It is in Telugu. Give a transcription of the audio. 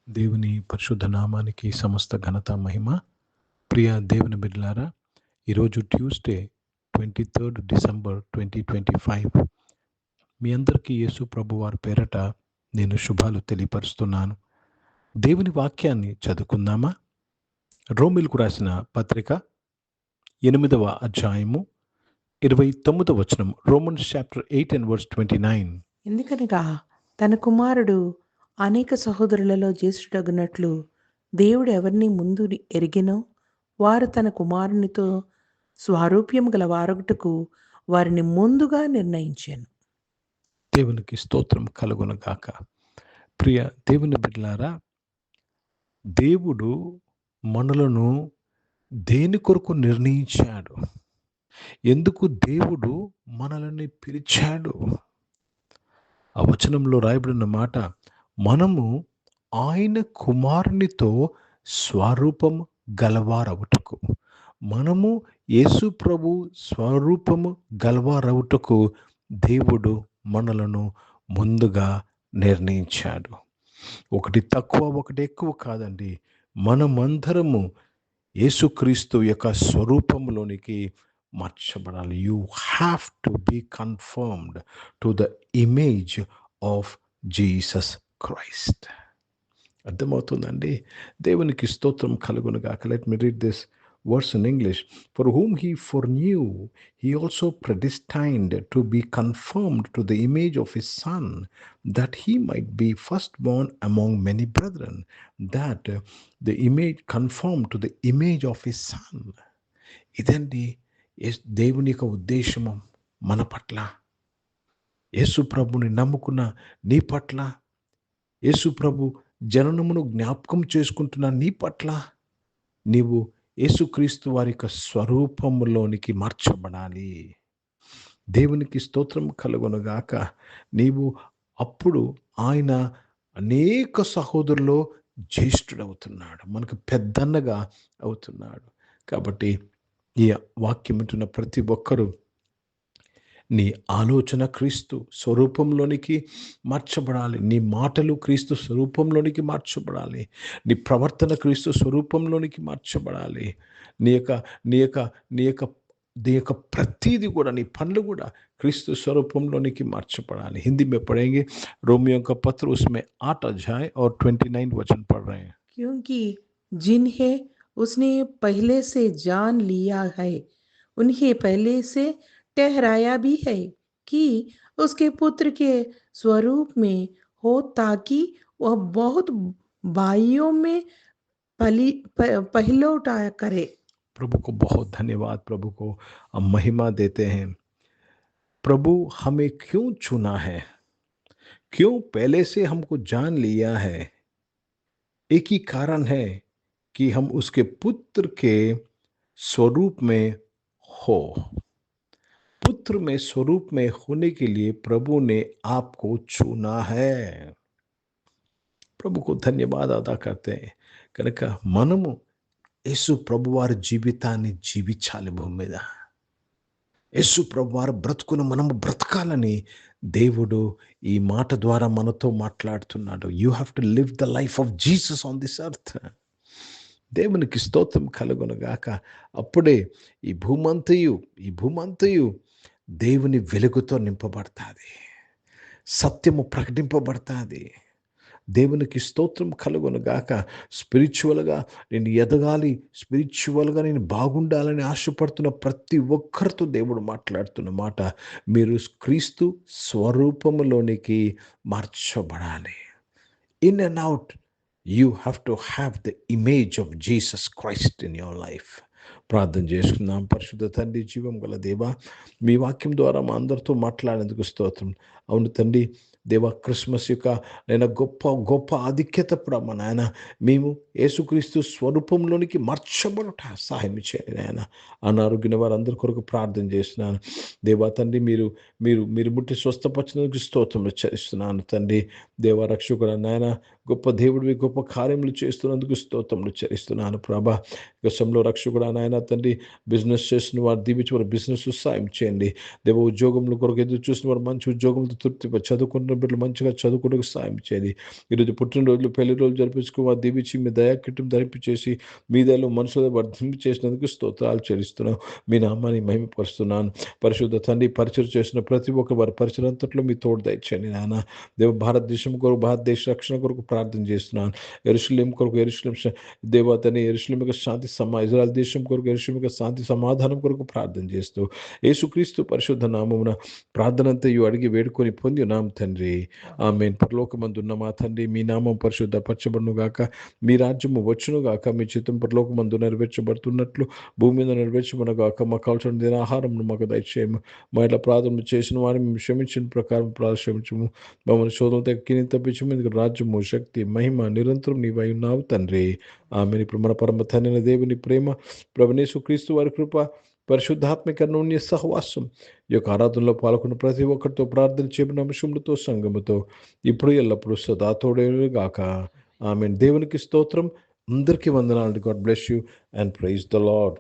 దేవుని పరిశుద్ధ నామానికి సమస్త ఘనత మహిమ. ప్రియ దేవుని బిడ్డలారా, ఈరోజు ట్యూస్డే 23 డిసెంబర్ 2025. మీ అందరికీ యేసు ప్రభు వారి పేరట నేను శుభాలు తెలియపరుస్తున్నాను. దేవుని వాక్యాన్ని చదువుకుందామా? రోమిలకు రాసిన పత్రిక 8వ అధ్యాయము 29వ వచనం. Romans chapter 8 and verse 29. ఎందుకనగా తన కుమారుడు అనేక సహోదరులలో జ్యేష్ఠుడగునట్లు దేవుడు ఎవరిని ముందు ఎరిగినో వారు తన కుమారునితో స్వారూప్యం గల వారొకటకు వారిని ముందుగా నిర్ణయించాను. దేవునికి స్తోత్రం కలుగునుగాక. ప్రియ దేవుని బిడ్డలారా, దేవుడు మనలను దేని కొరకు నిర్ణయించాడు? ఎందుకు దేవుడు మనల్ని పిలిచాడు? ఆ వచనంలో రాయబడిన మాట, మనము ఆయన కుమారునితో స్వరూపము గలవారవుటకు, మనము యేసు ప్రభు స్వరూపము గలవారవుటకు దేవుడు మనలను ముందుగా నిర్ణయించాడు. ఒకటి తక్కువ ఒకటి ఎక్కువ కాదండి. మనమందరము యేసుక్రీస్తు యొక్క స్వరూపంలోనికి మార్చబడాలి. You have to be confirmed to the image of Jesus Christ. అర్థమవుతుందండి? దేవునికి స్తోత్రం కలుగునుగాక. Let me read this verse in English. For whom he foreknew, he also predestined to be conformed to the image of his son, that he might be firstborn among many brethren, that the image conformed to the image of his son. ఇదండి దేవుని యొక్క ఉద్దేశము మన పట్ల. యేసు ప్రభుని నమ్ముకున్న నీ పట్ల, యేసు ప్రభు జననమును జ్ఞాపకం చేసుకుంటున్న నీ పట్ల, నీవు యేసుక్రీస్తు వారి యొక్క స్వరూపములోనికి మార్చబడాలి. దేవునికి స్తోత్రం కలుగునుగాక. నీవు అప్పుడు ఆయన అనేక సహోదరులో జ్యేష్ఠుడవుతున్నాడు, మనకు పెద్దన్నగా అవుతున్నాడు. కాబట్టి ఈ వాక్యం వింటున్న ప్రతి ఒక్కరూ నీ ఆలోచన క్రీస్తు స్వరూపంలోనికి మార్చబడాలి. నీ మాటలు క్రీస్తు స్వరూపంలోనికి మార్చబడాలి. నీ ప్రవర్తన క్రీస్తు స్వరూపంలోనికి మార్చబడాలి. నీ యొక్క ప్రతీది కూడా, నీ పనులు కూడా క్రీస్తు స్వరూపంలోనికి మార్చబడాలి. హిందీ में पढ़ेंगे. रोमियो का पत्र उसमें 8 अध्याय और 29 वचन पढ़ रहे हैं. क्योंकि जिन्हें उसने पहले से जान लिया है उन्हें पहले से ठहराया भी है कि उसके पुत्र के स्वरूप में हो, ताकि वह बहुत भाइयों में पहलौठा करे. प्रभु को बहुत धन्यवाद, प्रभु को हम महिमा देते हैं. प्रभु हमें क्यों चुना है? क्यों पहले से हमको जान लिया है? एक ही कारण है कि हम उसके पुत्र के स्वरूप में हो. पुत्र में स्वरूप में होने के लिए प्रभु ने आपको चुना है. प्रभु को धन्यवाद अदा करते हैं. కనుక మనము యేసు ప్రభు వారి జీవితాన్ని జీవించాలి భూమి మీద. యేసు ప్రభు వారి బ్రతుకును మనము బ్రతకాలని దేవుడు ఈ మాట ద్వారా మనతో మాట్లాడుతున్నాడు. You have to live the life of Jesus on this earth. దేవునికి స్తోత్రం కలుగునుగాక. అప్పుడే ఈ భూమంతయు దేవుని వెలుగుతో నింపబడతాది, సత్యము ప్రకటింపబడతాది. దేవునికి స్తోత్రం కలుగునుగాక. స్పిరిచువల్గా నేను ఎదగాలి, స్పిరిచువల్గా నేను బాగుండాలని ఆశపడుతున్న ప్రతి ఒక్కరితో దేవుడు మాట్లాడుతున్న మాట, మీరు క్రీస్తు స్వరూపములోనికి మార్చబడాలి. In and out you have to have the image of Jesus Christ in your life. ప్రార్థన చేసుకుందాం. పరిశుద్ధ తండ్రి, జీవం గల దేవా, మీ వాక్యం ద్వారా మా అందరితో మాట్లాడేందుకు స్తోత్రం. అవును తండ్రి దేవా, క్రిస్మస్ యొక్క నేను గొప్ప ఆధిక్యత మా నాయన, మేము యేసుక్రీస్తు స్వరూపంలోనికి మార్చబడట సహాయం చేయండి నాయన. అనారోగ్యమైన వారందరి కొరకు ప్రార్థన చేస్తున్నాను దేవా తండ్రి. మీరు ముట్టి స్వస్థపరిచినందుకు స్తోత్రం చేస్తున్నాను తండ్రి. దేవ రక్షకుడ నాయన, గొప్ప దేవుడివి, గొప్ప కార్యములు చేస్తున్నందుకు స్తోత్రములు చెల్లిస్తున్నాను ప్రభా. గతంలో రక్షకుడా నాయన తండ్రి, బిజినెస్ చేసిన వారు దీవించి వారి బిజినెస్ సాయం చేయండి. దేవ ఉద్యోగముల కొరకు ఎదురు చూసిన వారు మంచి ఉద్యోగంతో తృప్తి, చదువుకున్న బిడ్డలు మంచిగా చదువుకోవడానికి సాయం చేయండి. ఈరోజు పుట్టినరోజులు, పెళ్లి రోజులు జరిపించుకుని వారు దీవించి మీ దయాకిట్టం ధరింపచేసి మీ దయలో మనుషులు వర్ధింపు చేసినందుకు స్తోత్రాలు చెల్లిస్తున్నాను. మీ నామాన్ని మహిమపరుస్తున్నాను. పరిశుద్ధ తండ్రి, పరిచయం చేసిన ప్రతి ఒక్క వారి పరిచయం అంతట్లో మీ తోడు దయచేయండి నాయన. దేవ భారతదేశం కొరకు, భారతదేశ రక్షణ కొరకు ప్రార్థన చేస్తున్నాను. యెరూషలేము కొరకు, దేవతని యెరూషలేము యొక్క శాంతి ఇజ్రాయెల్ దేశం కొరకు, యెరూషలేము యొక్క శాంతి సమాధానం కొరకు ప్రార్థన చేస్తూ యేసుక్రీస్తు పరిశుద్ధ నామమున ప్రార్థన అంతయు అడిగి వేడుకొని పొంది ఉన్నాం తండ్రి. ఆమేన్. పరలోకమందున్న మా తండ్రి, మీ నామం పరిశుద్ధపరచబడును గాక, మీ రాజ్యము వచ్చును గాక, మీ చిత్తం పరలోకమందు నెరవేర్చబడుతున్నట్లు భూమి మీద నెరవేర్చబడుగాక. మాకు కావాల్సిన దినాహారమును మాకు దయచేయము. మా ఇట్లా ప్రార్థన చేసిన వారిని మేము క్షమించిన ప్రకారం క్షమించము. మమ్మల్ని శోధన తగ్గి తప్పించము. ఎందుకు రాజ్యము, శక్తి, మహిమ నిరంతరం నీవై ఉన్నావు తండ్రి. ఆమెను. ఇప్పుడు మన పరమ తండ్రి దేవుని ప్రేమ, ప్రభువైన యేసుక్రీస్తు వారి కృప, పరిశుద్ధాత్మిక అన్యోన్య సహవాసం ఈ యొక్క ఆరాధనలో పాల్గొన్న ప్రతి ఒక్కరితో, ప్రార్థన చేయబడిన అంశములతో, సంఘముతో ఇప్పుడు ఎల్లప్పుడూ సదా తోడేను గాక. ఆమేన్. దేవునికి స్తోత్రం. అందరికీ వందనాలు. God bless you and praise the lord.